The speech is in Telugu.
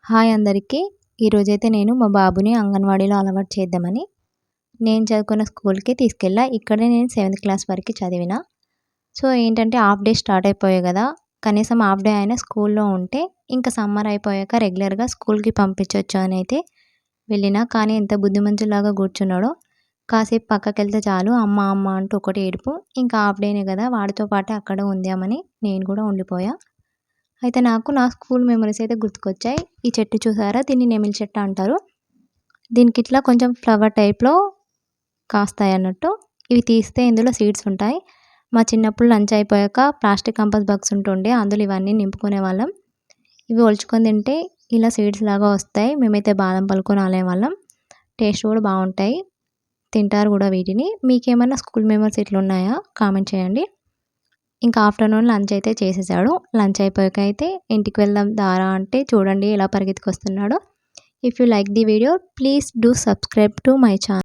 హాయ్ అందరికీ. ఈరోజైతే నేను మా బాబుని అంగన్వాడీలో అలవాటు చేద్దామని నేను చదువుకున్న స్కూల్‌కి తీసుకెళ్ళా. ఇక్కడే నేను 7థ్ క్లాస్ వరకి చదివిన. సో, ఏంటంటే హాఫ్ డే స్టార్ట్ అయిపోయాయి గదా! కనీసం హాఫ్ డే అయినా స్కూల్‌లో ఉంటే ఇంకా సమ్మర్ అయిపోయాక రెగ్యులర్‌గా స్కూల్‌కి పంపించొచ్చు అనైతే వెళ్ళినా. కానీ ఎంత బుద్ధిమంతుడిలాగా కూర్చున్నాడో. కాసేపు పక్కకెళ్తే చాలు అమ్మ, అమ్మ అంటూ ఒకటే ఏడుపు. ఇంకా హాఫ్ డేనే గదా! వాడితో పాటే అక్కడే ఉందామని నేను కూడా ఉండిపోయా. అయితే నాకు నా స్కూల్ మెమోరీస్ అయితే గుర్తుకొచ్చాయి. ఈ చెట్టు చూసారా? దీన్ని నెమిలి చెట్టు అంటారు. దీనికిట్లా కొంచెం ఫ్లవర్ టైప్‌లో కాస్తాయన్నట్టు. ఇవి తీస్తే ఇందులో సీడ్స్ ఉంటాయి. మా చిన్నప్పుడు లంచ్ అయిపోయాక ప్లాస్టిక్ కంపాస్ బాక్స్ ఉంటుండే. అందులో ఇవన్నీ నింపుకునేవాళ్ళం. ఇవి ఒలుచుకొని తింటే ఇలా సీడ్స్ లాగా వస్తాయి. మేమైతే బాదం పలుకు నానేవాళ్ళం. టేస్ట్ కూడా బావుంటాయి. తింటారు కూడా వీటిని. మీకేమన్నా స్కూల్ మెమోరీస్ ఇట్లున్నాయా? కామెంట్ చేయండి. ఇంకా ఆఫ్టర్‌నూన్ లంచ్ అయితే చేసేసాడు. లంచ్ అయిపోయాక అయితే ఇంటికి వెళ్దాం దారా అంటే చూడండి ఎలా పరిగెత్తుకొస్తున్నాడో. If you like the video please do subscribe to my channel.